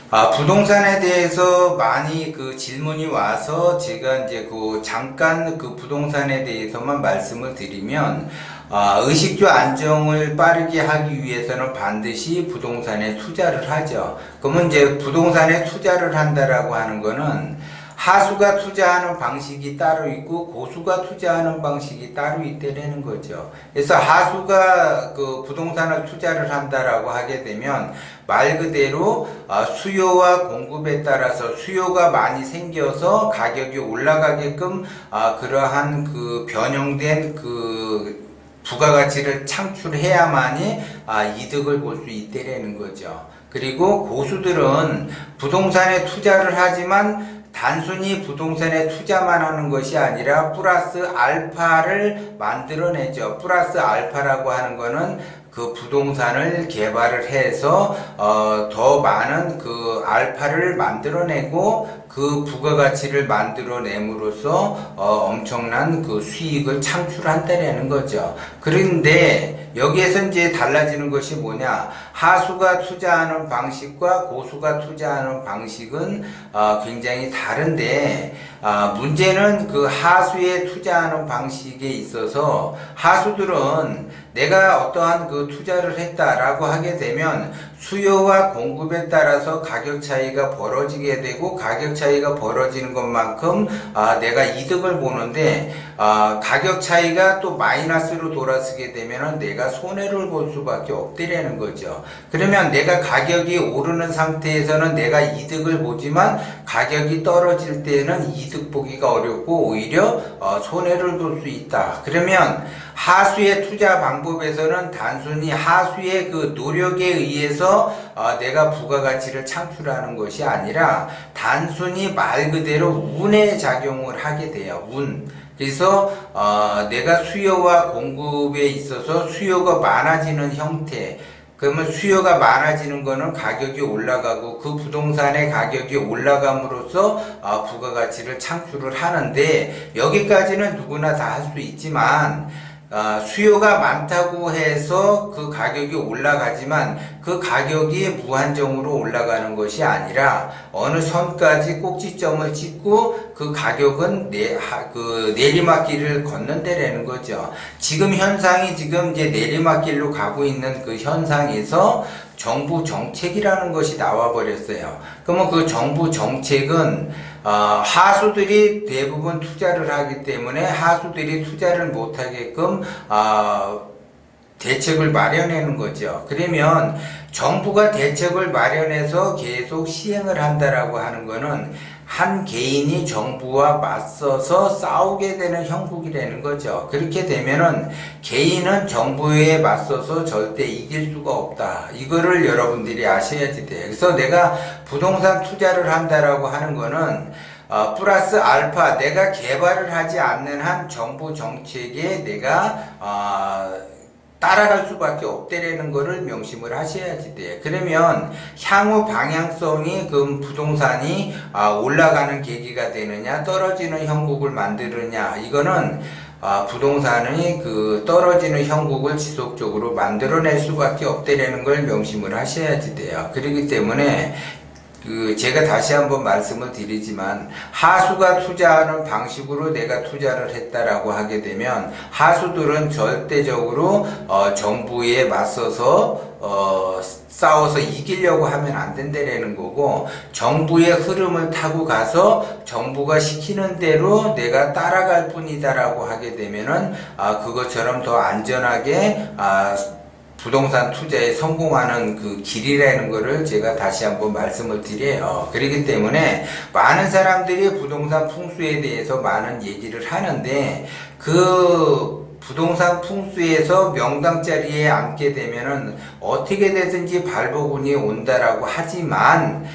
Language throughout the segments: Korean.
부동산에 대해서 많이 그 질문이 와서 제가 이제 잠깐 그 부동산에 대해서만 말씀을 드리면, 의식주 안정을 빠르게 하기 위해서는 반드시 부동산에 투자를 하죠. 그러면 이제 부동산에 투자를 한다라고 하는 거는 하수가 투자하는 방식이 따로 있고 고수가 투자하는 방식이 따로 있다는 거죠. 그래서 하수가 그 부동산을 투자를 한다라고 하게 되면 말 그대로 수요와 공급에 따라서 수요가 많이 생겨서 가격이 올라가게끔 그러한 그 변형된 그 부가가치를 창출해야만이 이득을 볼 수 있다는 거죠. 그리고 고수들은 부동산에 투자를 하지만 단순히 부동산에 투자만 하는 것이 아니라 플러스 알파를 만들어내죠. 플러스 알파라고 하는 거는 그 부동산을 개발을 해서 더 많은 그 알파를 만들어내고 그 부가가치를 만들어냄으로써 엄청난 그 수익을 창출한다는 거죠. 그런데 여기에서 이제 달라지는 것이 뭐냐? 하수가 투자하는 방식과 고수가 투자하는 방식은 굉장히 다른데, 문제는 그 하수에 투자하는 방식에 있어서 하수들은 내가 어떠한 그 투자를 했다라고 하게 되면 수요와 공급에 따라서 가격 차이가 벌어지게 되고, 가격 차이가 벌어지는 것만큼 내가 이득을 보는데, 가격 차이가 또 마이너스로 돌아서게 되면 내가 손해를 볼 수밖에 없다라는 거죠. 그러면 내가 가격이 오르는 상태에서는 내가 이득을 보지만 가격이 떨어질 때는 이득 보기가 어렵고 오히려 손해를 볼 수 있다. 그러면 하수의 투자 방법에서는 단순히 하수의 그 노력에 의해서 내가 부가가치를 창출하는 것이 아니라 단순히 말 그대로 운의 작용을 하게 돼요. 운. 그래서 내가 수요와 공급에 있어서 수요가 많아지는 형태, 그러면 수요가 많아지는 거는 가격이 올라가고 그 부동산의 가격이 올라감으로써 부가가치를 창출을 하는데, 여기까지는 누구나 다 할 수 있지만 수요가 많다고 해서 그 가격이 올라가지만 그 가격이 무한정으로 올라가는 것이 아니라 어느 선까지 꼭지점을 찍고 그 가격은 내리막길을 걷는다라는 거죠. 지금 현상이 지금 이제 내리막길로 가고 있는 그 현상에서 정부 정책이라는 것이 나와 버렸어요. 그러면 그 정부 정책은 하수들이 대부분 투자를 하기 때문에 하수들이 투자를 못하게끔 대책을 마련하는 거죠. 그러면 정부가 대책을 마련해서 계속 시행을 한다라고 하는 거는 한 개인이 정부와 맞서서 싸우게 되는 형국이라는 거죠. 그렇게 되면은 개인은 정부에 맞서서 절대 이길 수가 없다. 이거를 여러분들이 아셔야지 돼요. 그래서 내가 부동산 투자를 한다라고 하는 거는 플러스 알파, 내가 개발을 하지 않는 한 정부 정책에 내가 따라갈 수밖에 없다라는 것을 명심을 하셔야지 돼요. 그러면 향후 방향성이 그 부동산이 올라가는 계기가 되느냐, 떨어지는 형국을 만드느냐, 이거는 부동산의 그 떨어지는 형국을 지속적으로 만들어낼 수밖에 없다라는 걸 명심을 하셔야지 돼요. 그렇기 때문에 제가 다시 한번 말씀을 드리지만, 하수가 투자하는 방식으로 내가 투자를 했다라고 하게 되면 하수들은 절대적으로 정부에 맞서서 싸워서 이기려고 하면 안 된다라는 거고, 정부의 흐름을 타고 가서 정부가 시키는 대로 내가 따라갈 뿐이다라고 하게 되면은 그것처럼 더 안전하게 부동산 투자에 성공하는 그 길이라는 것을 제가 다시 한번 말씀을 드려요. 그렇기 때문에 많은 사람들이 부동산 풍수에 대해서 많은 얘기를 하는데, 그 부동산 풍수에서 명당 자리에 앉게 되면은 어떻게 되든지 발복운이 온다라고 하지만,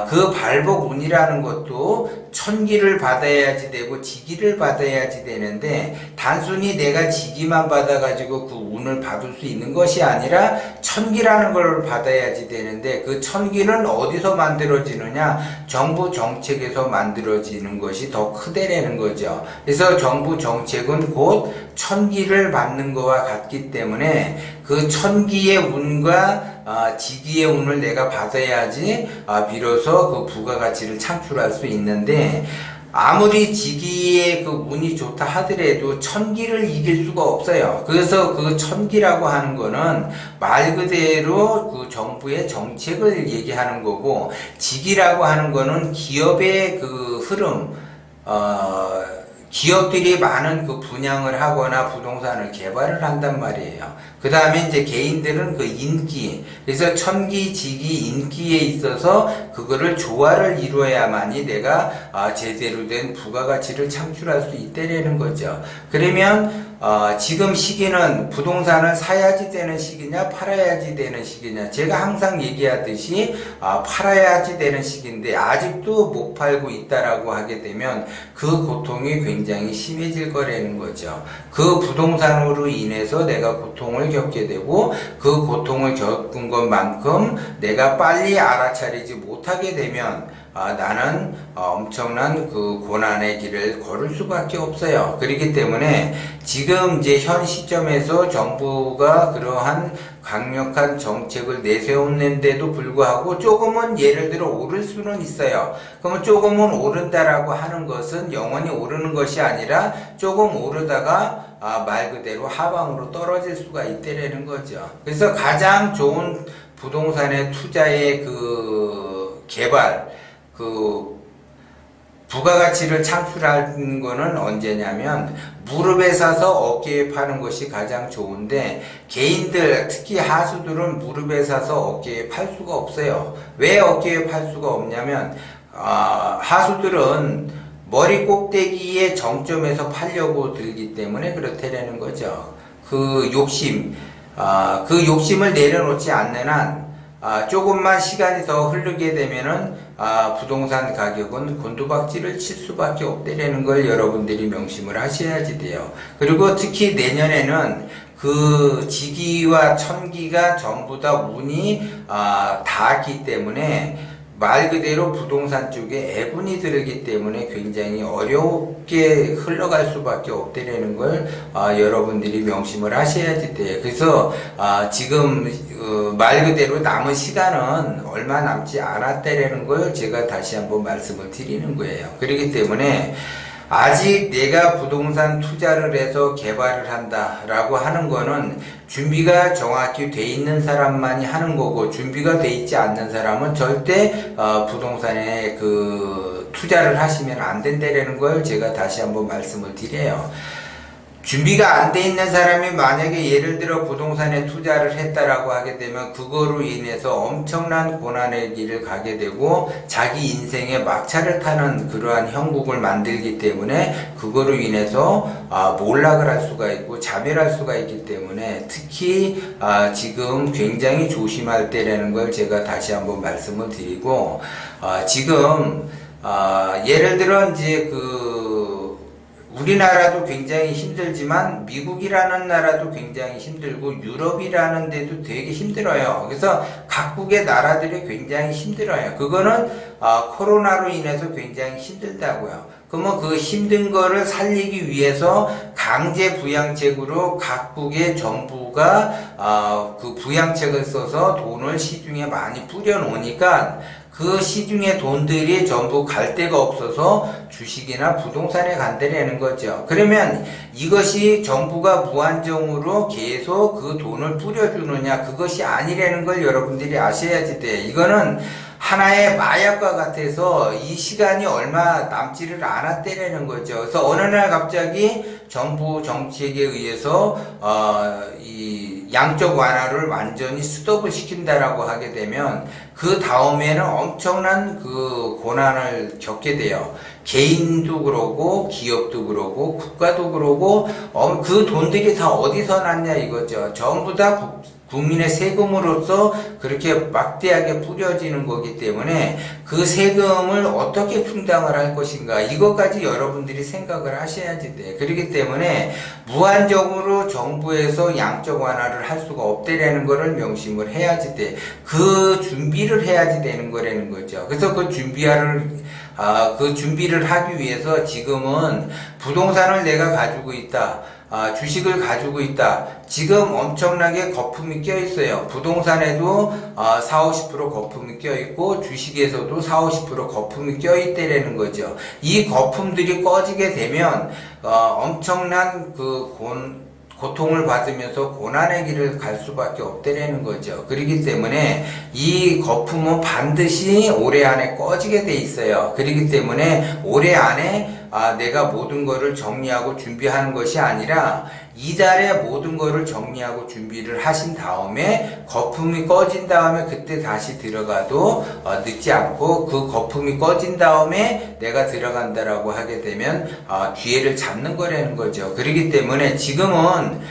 그 발복운이라는 것도 천기를 받아야지 되고 지기를 받아야지 되는데, 단순히 내가 지기만 받아가지고 그 운을 받을 수 있는 것이 아니라 천기라는 걸 받아야지 되는데 그 천기는 어디서 만들어지느냐? 정부 정책에서 만들어지는 것이 더 크다라는 거죠. 그래서 정부 정책은 곧 천기를 받는 것과 같기 때문에 그 천기의 운과 지기의 운을 내가 받아야지 비로소 그 부가가치를 창출할 수 있는데, 아무리 지기의 그 운이 좋다 하더라도 천기를 이길 수가 없어요. 그래서 그 천기라고 하는 거는 말 그대로 그 정부의 정책을 얘기하는 거고, 지기라고 하는 거는 기업의 그 흐름, 기업들이 많은 그 분양을 하거나 부동산을 개발을 한단 말이에요. 그 다음에 이제 개인들은 그 인기, 그래서 천기, 지기, 인기에 있어서 그거를 조화를 이루어야만이 내가 제대로 된 부가가치를 창출할 수 있다는 거죠. 그러면 지금 시기는 부동산을 사야지 되는 시기냐 팔아야지 되는 시기냐, 제가 항상 얘기하듯이 팔아야지 되는 시기인데 아직도 못 팔고 있다라고 하게 되면 그 고통이 굉장히 심해질 거라는 거죠. 그 부동산으로 인해서 내가 고통을 겪게 되고 그 고통을 겪은 것만큼 내가 빨리 알아차리지 못하게 되면 나는 엄청난 그 고난의 길을 걸을 수밖에 없어요. 그렇기 때문에 지금 이제 현 시점에서 정부가 그러한 강력한 정책을 내세웠는데도 불구하고 조금은 예를 들어 오를 수는 있어요. 그러면 조금은 오른다라고 하는 것은 영원히 오르는 것이 아니라 조금 오르다가 말 그대로 하방으로 떨어질 수가 있다라는 거죠. 그래서 가장 좋은 부동산의 투자의 그 개발, 그 부가가치를 창출하는 거는 언제냐면 무릎에 사서 어깨에 파는 것이 가장 좋은데, 개인들 특히 하수들은 무릎에 사서 어깨에 팔 수가 없어요. 왜 어깨에 팔 수가 없냐면 하수들은 머리 꼭대기의 정점에서 팔려고 들기 때문에 그렇다라는 거죠. 그 욕심을 내려놓지 않는 한 조금만 시간이 더 흐르게 되면은 부동산 가격은 곤두박질을 칠 수밖에 없다라는 걸 여러분들이 명심을 하셔야지 돼요. 그리고 특히 내년에는 그 지기와 천기가 전부 다 운이 닿았기 때문에 말 그대로 부동산 쪽에 애군이 들기 때문에 굉장히 어렵게 흘러갈 수밖에 없다라는 걸 여러분들이 명심을 하셔야지 돼요. 그래서 지금 말 그대로 남은 시간은 얼마 남지 않았다라는 걸 제가 다시 한번 말씀을 드리는 거예요. 그렇기 때문에 아직 내가 부동산 투자를 해서 개발을 한다라고 하는 거는 준비가 정확히 돼 있는 사람만이 하는 거고, 준비가 돼 있지 않는 사람은 절대 부동산에 그 투자를 하시면 안 된다라는 걸 제가 다시 한번 말씀을 드려요. 준비가 안 돼 있는 사람이 만약에 예를 들어 부동산에 투자를 했다라고 하게 되면 그거로 인해서 엄청난 고난의 길을 가게 되고 자기 인생에 막차를 타는 그러한 형국을 만들기 때문에 그거로 인해서 몰락을 할 수가 있고 자멸할 수가 있기 때문에 특히 지금 굉장히 조심할 때라는 걸 제가 다시 한번 말씀을 드리고, 지금 예를 들어 이제 우리나라도 굉장히 힘들지만 미국이라는 나라도 굉장히 힘들고 유럽이라는 데도 되게 힘들어요. 그래서 각국의 나라들이 굉장히 힘들어요. 그거는 코로나로 인해서 굉장히 힘들다고요. 그러면 그 힘든 거를 살리기 위해서 강제 부양책으로 각국의 정부가 그 부양책을 써서 돈을 시중에 많이 뿌려 놓으니까 그 시중의 돈들이 전부 갈 데가 없어서 주식이나 부동산에 간다라는 거죠. 그러면 이것이 정부가 무한정으로 계속 그 돈을 뿌려주느냐, 그것이 아니라는 걸 여러분들이 아셔야지 돼. 이거는 하나의 마약과 같아서 이 시간이 얼마 남지를 않았다라는 거죠. 그래서 어느 날 갑자기 정부 정책에 의해서 이 양적 완화를 완전히 스톱을 시킨다라고 하게 되면 그 다음에는 엄청난 그 고난을 겪게 돼요. 개인도 그러고 기업도 그러고 국가도 그러고 그 돈들이 다 어디서 났냐 이거죠. 전부 다 국민의 세금으로서 그렇게 막대하게 뿌려지는 거기 때문에 그 세금을 어떻게 충당을 할 것인가, 이것까지 여러분들이 생각을 하셔야지 돼. 그렇기 때문에 무한적으로 정부에서 양적 완화를 할 수가 없다라는 거를 명심을 해야지 돼. 그 준비를 해야지 되는 거라는 거죠. 그래서 그 준비를 하기 위해서 지금은 부동산을 내가 가지고 있다, 주식을 가지고 있다. 지금 엄청나게 거품이 껴 있어요. 부동산에도 40-50% 거품이 껴 있고 주식에서도 40-50% 거품이 껴 있다라는 거죠. 이 거품들이 꺼지게 되면 엄청난 고통을 받으면서 고난의 길을 갈 수밖에 없다라는 거죠. 그렇기 때문에 이 거품은 반드시 올해 안에 꺼지게 돼 있어요. 그렇기 때문에 올해 안에 내가 모든 거를 정리하고 준비하는 것이 아니라 이달에 모든 거를 정리하고 준비를 하신 다음에 거품이 꺼진 다음에 그때 다시 들어가도 늦지 않고, 그 거품이 꺼진 다음에 내가 들어간다라고 하게 되면 기회를 잡는 거라는 거죠. 그렇기 때문에 지금은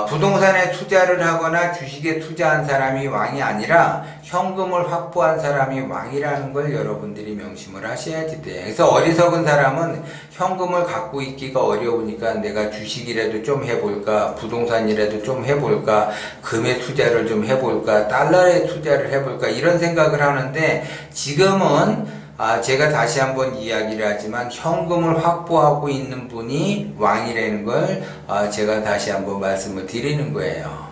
부동산에 투자를 하거나 주식에 투자한 사람이 왕이 아니라 현금을 확보한 사람이 왕이라는 걸 여러분들이 명심을 하셔야지 돼. 그래서 어리석은 사람은 현금을 갖고 있기가 어려우니까 내가 주식이라도 좀 해볼까, 부동산이라도 좀 해볼까, 금에 투자를 좀 해볼까, 달러에 투자를 해볼까, 이런 생각을 하는데, 지금은 제가 다시 한번 이야기를 하지만 현금을 확보하고 있는 분이 왕이라는 걸 제가 다시 한번 말씀을 드리는 거예요.